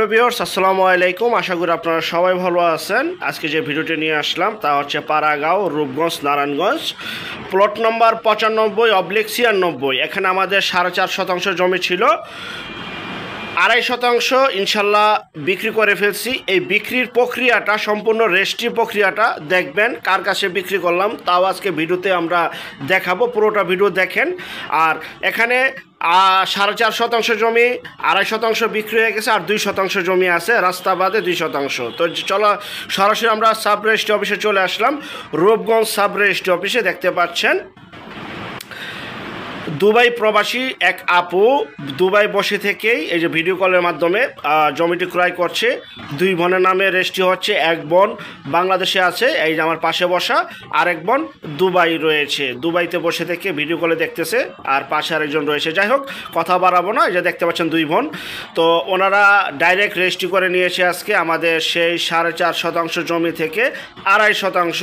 Hello viewers, আসসালামু আলাইকুম। আশা করি আপনারা সবাই ভালো আছেন। আজকে যে ভিডিওটি নিয়ে আসলাম তা হচ্ছে পাড়াগাঁও, রূপগঞ্জ, নারায়ণগঞ্জ, প্লট নম্বর 95/96। এখানে আমাদের 4.5 শতাংশ জমি ছিল, 2.5 শতাংশ ইনশাল্লাহ বিক্রি করে ফেলছি। এই বিক্রির প্রক্রিয়াটা সম্পূর্ণ রেজিস্ট্রি প্রক্রিয়াটা দেখবেন, কার কাছে বিক্রি করলাম তাও আজকে ভিডিওতে আমরা দেখাবো। পুরোটা ভিডিও দেখেন। আর এখানে 4.5 শতাংশ জমি, 2.5 শতাংশ বিক্রি হয়ে গেছে, আর 2 শতাংশ জমি আছে রাস্তা বাদে 2 শতাংশ। তো চলো সরাসরি আমরা সাব রেজিস্ট্রি অফিসে চলে আসলাম। রূপগঞ্জ সাব রেজিস্ট্রি অফিসে দেখতে পাচ্ছেন দুবাই প্রবাসী এক আপু দুবাই বসে থেকেই এই যে ভিডিও কলের মাধ্যমে জমিটি ক্রয় করছে। 2 বোনের নামে রেজিস্ট্রি হচ্ছে। এক বোন বাংলাদেশে আছে, এই যে আমার পাশে বসা, আর এক বোন দুবাই রয়েছে, দুবাইতে বসে থেকে ভিডিও কলে দেখতেছে, আর পাশে আরেকজন রয়েছে। যাই হোক, কথা বাড়াবো না। এই যে দেখতে পাচ্ছেন 2 বোন, তো ওনারা ডাইরেক্ট রেজিস্ট্রি করে নিয়েছে আজকে আমাদের সেই 4.5 শতাংশ জমি থেকে 2.5 শতাংশ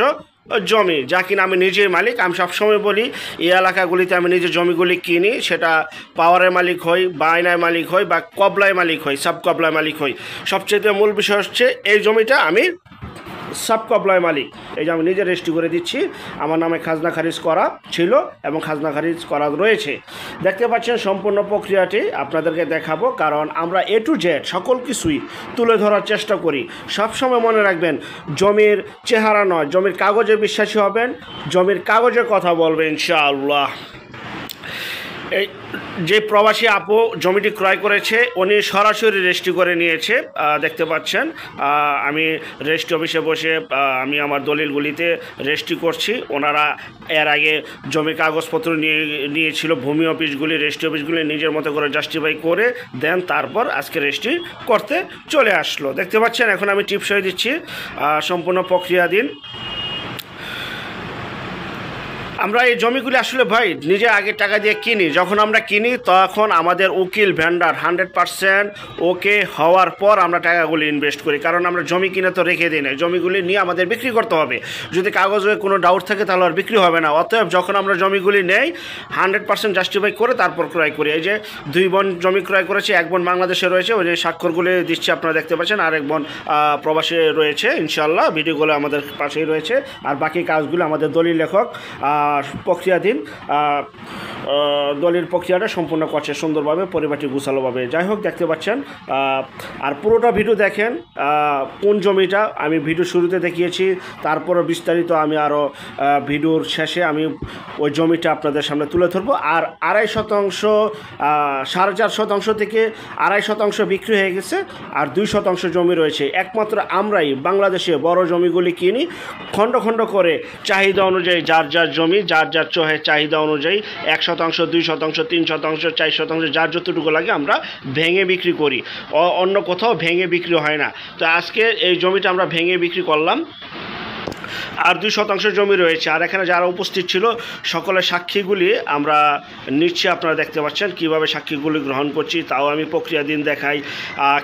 জমি, যা কিনা আমি নিজেই মালিক। আমি সবসময় বলি এই এলাকাগুলিতে আমি নিজে জমিগুলি কিনি, সেটা পাওয়ারের মালিক হই, বায়নায় মালিক হই, বা কবলায় মালিক হই, সাব কবলায় মালিক হই। সবচেয়ে মূল বিষয় হচ্ছে এই জমিটা আমি সাব কবলায় মালিক। এই যে আমি নিজে রেজিস্ট্রি করে দিচ্ছি, আমার নামে খাজনা খারিজ করা ছিল এবং খাজনা খারিজ করা রয়েছে। দেখতে পাচ্ছেন সম্পূর্ণ প্রক্রিয়াটি আপনাদেরকে দেখাবো, কারণ আমরা A to Z সকল কিছুই তুলে ধরার চেষ্টা করি। সবসময় মনে রাখবেন, জমির চেহারা নয়, জমির কাগজে বিশ্বাসী হবেন, জমির কাগজে কথা বলবেন ইনশাআল্লাহ। এই যে প্রবাসী আপু জমিটি ক্রয় করেছে, উনি সরাসরি রেজিস্ট্রি করে নিয়েছে। দেখতে পাচ্ছেন আমি রেজিস্ট্রি অফিসে বসে আমি আমার দলিলগুলিতে রেজিস্ট্রি করছি। ওনারা এর আগে জমির কাগজপত্র নিয়েছিল, ভূমি অফিসগুলি, রেজিস্ট্রি অফিসগুলি নিজের মতো করে জাস্টিফাই করে দেন, তারপর আজকে রেজিস্ট্রি করতে চলে আসলো। দেখতে পাচ্ছেন এখন আমি টিপস হয়ে দিচ্ছি, সম্পূর্ণ প্রক্রিয়াধীন। আমরা এই জমিগুলি আসলে ভাই নিজে আগে টাকা দিয়ে কিনি। যখন আমরা কিনি তখন আমাদের উকিল ভেন্ডার 100% ওকে হওয়ার পর আমরা টাকাগুলি ইনভেস্ট করি, কারণ আমরা জমি কিনে তো রেখে দিই না, জমিগুলি নিয়ে আমাদের বিক্রি করতে হবে। যদি কাগজে কোনো ডাউট থাকে তাহলে আর বিক্রি হবে না। অতএব যখন আমরা জমিগুলি নেই 100% জাস্টিফাই করে তারপর ক্রয় করি। এই যে 2 বোন জমি ক্রয় করেছে, এক বোন বাংলাদেশে রয়েছে, ওই যে স্বাক্ষরগুলি দিচ্ছে আপনারা দেখতে পাচ্ছেন, আর এক বোন প্রবাসে রয়েছে। ইনশাল্লাহ ভিডিওগুলো আমাদের পাশেই রয়েছে, আর বাকি কাজগুলো আমাদের দলিল লেখক প্রক্রিয়াধীন। দলিল প্রক্রিয়াটা সম্পূর্ণ করছে সুন্দরভাবে, পরিবারটি গুছালোভাবে। যাই হোক, দেখতে পাচ্ছেন। আর পুরোটা ভিডিও দেখেন, কোন জমিটা আমি ভিডিও শুরুতে দেখিয়েছি, তারপরে বিস্তারিত আমি আরও ভিডিওর শেষে আমি ওই জমিটা আপনাদের সামনে তুলে ধরবো। আর 2.5 শতাংশ, 4.5 শতাংশ থেকে 2.5 শতাংশ বিক্রি হয়ে গেছে, আর 2 শতাংশ জমি রয়েছে। একমাত্র আমরাই বাংলাদেশে বড় জমিগুলি কিনি খণ্ড খণ্ড করে, চাহিদা অনুযায়ী, যার যার জমি যার যার চাহিদা অনুযায়ী 1 শতাংশ, 2 শতাংশ, 3 শতাংশ, 4 শতাংশ, যার যতটুকু লাগে আমরা ভেঙে বিক্রি করি। অন্য কোথাও ভেঙে বিক্রি হয় না। তো আজকে এই জমিটা আমরা ভেঙে বিক্রি করলাম, আর 2 শতাংশ জমি রয়েছে। আর এখানে যারা উপস্থিত ছিল সকলের সাক্ষীগুলি আমরা নিচ্ছি। আপনারা দেখতে পাচ্ছেন কিভাবে সাক্ষীগুলি গ্রহণ করছি, তাও আমি প্রক্রিয়াধীন দেখাই।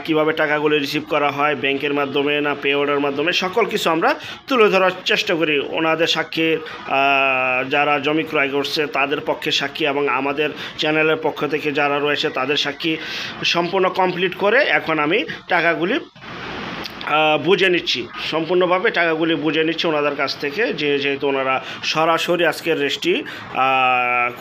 কিভাবে টাকাগুলি রিসিভ করা হয়, ব্যাংকের মাধ্যমে না পে অর্ডারের মাধ্যমে, সকল কিছু আমরা তুলে ধরার চেষ্টা করি। ওনাদের সাক্ষী, যারা জমি ক্রয় করছে তাদের পক্ষে সাক্ষী, এবং আমাদের চ্যানেলের পক্ষ থেকে যারা রয়েছে তাদের সাক্ষী সম্পূর্ণ কমপ্লিট করে এখন আমি টাকাগুলি বুঝে নিচ্ছি, সম্পূর্ণভাবে টাকাগুলি বুঝে নিচ্ছি ওনাদের কাছ থেকে, যেহেতু ওনারা সরাসরি আজকের রেজিস্ট্রি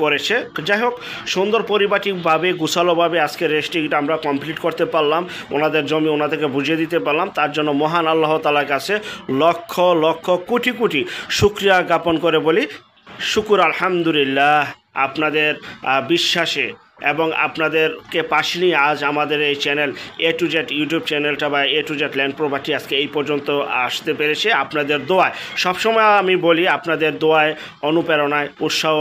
করেছে। যাই হোক, সুন্দর পরিপাটিভাবে গুছালোভাবে আজকের রেজিস্ট্রিটা আমরা কমপ্লিট করতে পারলাম, ওনাদের জমি ওনাদেরকে বুঝিয়ে দিতে পারলাম। তার জন্য মহান আল্লাহ তাআলার কাছে লক্ষ লক্ষ কোটি কোটি শুকরিয়া জ্ঞাপন করে বলি শুকুর আলহামদুলিল্লাহ। আপনাদের বিশ্বাসে এবং আপনাদেরকে পাশে নিয়ে আজ আমাদের এই channel A to Z YouTube চ্যানেলটা, বা A to Z land property আজকে এই পর্যন্ত আসতে পেরেছে আপনাদের দোয়ায়। সবসময় আমি বলি আপনাদের দোয়ায়, অনুপ্রেরণায়, উৎসাহ,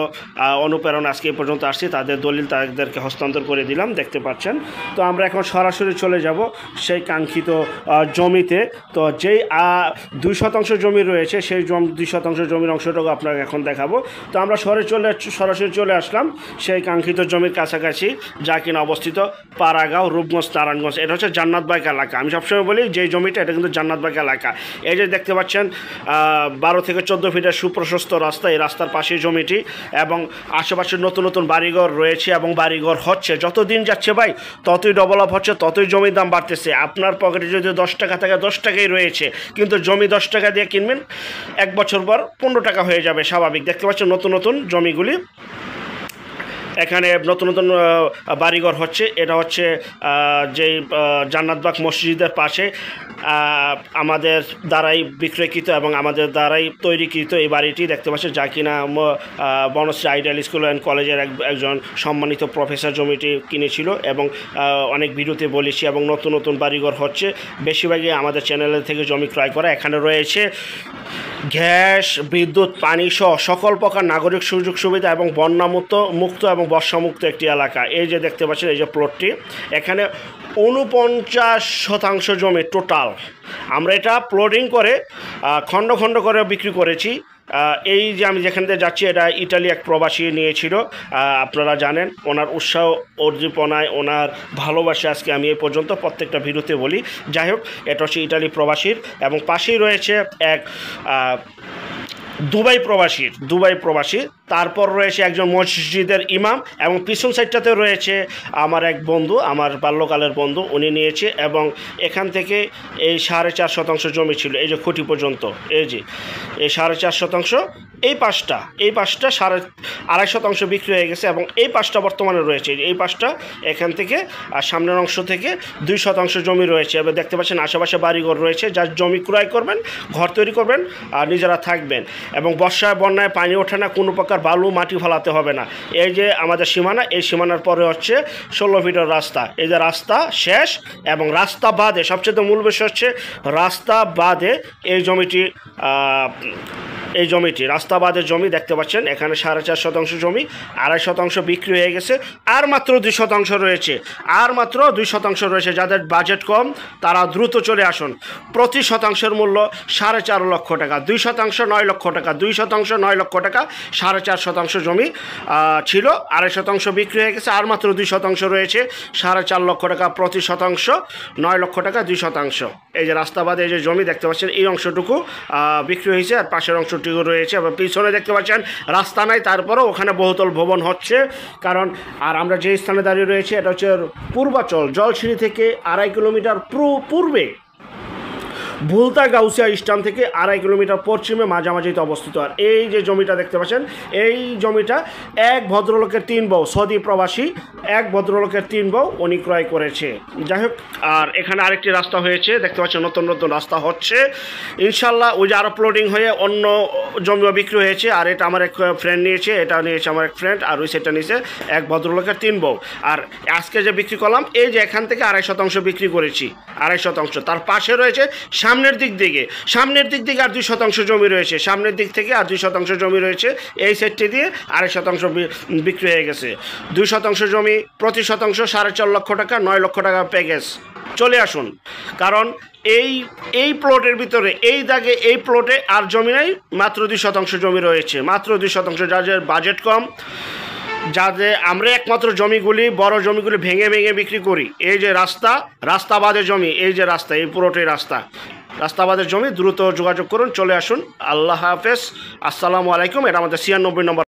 অনুপ্রেরণা আজকে এই পর্যন্ত আসছে। তাদের দলিল তাদেরকে হস্তান্তর করে দিলাম, দেখতে পাচ্ছেন। তো আমরা এখন সরাসরি চলে যাব সেই কাঙ্ক্ষিত জমিতে। তো যেই 2 শতাংশ জমি রয়েছে, সেই 2 শতাংশ জমির অংশটাকে আপনাকে এখন দেখাবো। তো আমরা সরাসরি চলে আসলাম সেই কাঙ্ক্ষিত জমির কাছাকাছি। দেখাচ্ছি, যা কিনা অবস্থিত পাড়াগাঁও, রূপগঞ্জ, নারায়ণগঞ্জ। এটা হচ্ছে জান্নাতবাগ এলাকা। আমি সবসময় বলি যে জমিটা এটা কিন্তু জান্নাতবাগ এলাকা। এই যে দেখতে পাচ্ছেন 12 থেকে 14 ফিটের সুপ্রশস্ত রাস্তা, এই রাস্তার পাশেই জমিটি, এবং আশেপাশে নতুন নতুন বাড়িঘর রয়েছে এবং বাড়িঘর হচ্ছে। যত দিন যাচ্ছে ভাই ততই ডেভেলপ হচ্ছে, ততই জমির দাম বাড়তেছে। আপনার পকেটে যদি 10 টাকা থাকে 10 টাকাই রয়েছে, কিন্তু জমি 10 টাকা দিয়ে কিনবেন, 1 বছর পর 15 টাকা হয়ে যাবে স্বাভাবিক। দেখতে পাচ্ছেন নতুন নতুন জমিগুলি, এখানে নতুন নতুন বাড়িঘর হচ্ছে। এটা হচ্ছে যেই জান্নাতবাগ মসজিদের পাশে আমাদের দ্বারাই বিক্রয়কৃত এবং আমাদের দ্বারাই তৈরিকৃত এই বাড়িটি দেখতে পাচ্ছেন, যা কিনা বনশ্রী আইডিয়াল স্কুল অ্যান্ড কলেজের একজন সম্মানিত প্রফেসর জমিটি কিনেছিল, এবং অনেক ভিডিওতে বলেছি। এবং নতুন নতুন বাড়িঘর হচ্ছে, বেশিরভাগই আমাদের চ্যানেলের থেকে জমি ক্রয় করা। এখানে রয়েছে গ্যাস, বিদ্যুৎ, পানি সহ সকল প্রকার নাগরিক সুযোগ সুবিধা এবং বন্যামুক্ত এবং বর্ষামুক্ত একটি এলাকা। এই যে দেখতে পাচ্ছেন এই যে প্লটটি, এখানে 49% জমি টোটাল। আমরা এটা প্লটিং করে খণ্ড খণ্ড করে বিক্রি করেছি। এই যে আমি যেখান থেকে যাচ্ছি, এটা ইটালি এক প্রবাসী নিয়েছিল, আপনারা জানেন। ওনার উৎসাহ উদ্দীপনায়, ওনার ভালোবাসা আজকে আমি এই পর্যন্ত প্রত্যেকটা ভিডিওতে বলি। যাই হোক, এটা হচ্ছে ইটালি প্রবাসীর, এবং পাশেই রয়েছে এক দুবাই প্রবাসী। তারপর রয়েছে একজন মসজিদের ইমাম, এবং পিছন সাইডটাতে রয়েছে আমার এক বন্ধু, আমার বাল্যকালের বন্ধু, উনি নিয়েছে। এবং এখান থেকে এই 4.5% জমি ছিল, এই যে খুঁটি পর্যন্ত, এই যে এই 4.5%, এই পাশটা 2.5% বিক্রি হয়ে গেছে, এবং এই পাশটা বর্তমানে রয়েছে। এই পাশটা এখান থেকে আর সামনের অংশ থেকে 2% জমি রয়েছে। এবার দেখতে পাচ্ছেন আশেপাশে বাড়িঘর রয়েছে। যার জমি ক্রয় করবেন, ঘর তৈরি করবেন আর নিজেরা থাকবেন, এবং বর্ষায় বন্যায় পানি ওঠে না, কোনো প্রকার বালু মাটি ফেলাতে হবে না। এই যে আমাদের সীমানা, এই সীমানার পরে হচ্ছে 16 ফিটের রাস্তা। এই যে রাস্তা শেষ, এবং রাস্তা বাদে সবচেয়ে মূল বিষয় হচ্ছে রাস্তা বাদে এই জমিটি রাস্তাবাদের জমি দেখতে পাচ্ছেন। এখানে 4.5% জমি, 2.5% বিক্রি হয়ে গেছে, আর মাত্র 2% রয়েছে। যাদের বাজেট কম তারা দ্রুত চলে আসুন। প্রতি শতাংশের মূল্য 4.5 লক্ষ টাকা, 2% 9 লক্ষ টাকা, 2% 9 লক্ষ টাকা। 4.5% জমি ছিল, 2.5% বিক্রি হয়ে গেছে, আর মাত্র 2% রয়েছে। 4.5 লক্ষ টাকা প্রতি শতাংশ, 9 লক্ষ টাকা 2%। এই যে রাস্তাবাদে এই যে জমি দেখতে পাচ্ছেন, এই অংশটুকু বিক্রি হয়েছে, আর পাশের অংশ রয়েছে। এবং পিছনে দেখতে পাচ্ছেন রাস্তা নাই, তারপরেও ওখানে বহুতল ভবন হচ্ছে। কারণ আর আমরা যে স্থানে দাঁড়িয়ে রয়েছে, এটা হচ্ছে পূর্বাচল জলসিঁড়ি থেকে 2.5 কিলোমিটার পূর্বে, ভুলতা গাউসিয়া স্ট্যান্ড থেকে 2.5 কিলোমিটার পশ্চিমে মাঝামাঝিতে অবস্থিত। আর এই যে জমিটা দেখতে পাচ্ছেন, এই জমিটা এক ভদ্রলোকের 3 বউ, সৌদি প্রবাসী এক ভদ্রলোকের 3 বউ উনি ক্রয় করেছে। যাই হোক, আর এখানে আরেকটি রাস্তা হয়েছে দেখতে পাচ্ছেন, নতুন নতুন রাস্তা হচ্ছে ইনশাল্লাহ। ওই যে আরও প্লটিং হয়ে অন্য জমিও বিক্রি হয়েছে। আর এটা আমার এক ফ্রেন্ড নিয়েছে, এটা নিয়েছে আমার এক ফ্রেন্ড, আর ওই সেটা নিয়েছে এক ভদ্রলোকের 3 বউ। আর আজকে যে বিক্রি করলাম, এই যে এখান থেকে 2.5% বিক্রি করেছি, 2.5%। তার পাশে রয়েছে সামনের দিক থেকে আর 2% জমি রয়েছে, সামনের দিক থেকে আর 2% জমি রয়েছে। এই সেটটি দিয়ে 2.5% বিক্রি হয়ে গেছে। 2% জমি, প্রতি শতাংশ 4.5 লক্ষ টাকা, 9 লক্ষ টাকা প্যাকেজ। চলে আসুন, কারণ এই প্লটের ভিতরে, এই দাগে এই প্লটে আর জমি নাই, মাত্র 2% জমি রয়েছে, মাত্র 2%। যাদের বাজেট কম, যাতে আমরা একমাত্র জমিগুলি, বড় জমিগুলি ভেঙে বিক্রি করি। এই যে রাস্তাবাদের জমি, এই যে রাস্তা, এই পুরোটাই রাস্তাবাদের জমি। দ্রুত যোগাযোগ করুন, চলে আসুন। আল্লাহ হাফেজ, আসসালামু আলাইকুম। এটা আমাদের 96 নম্বর।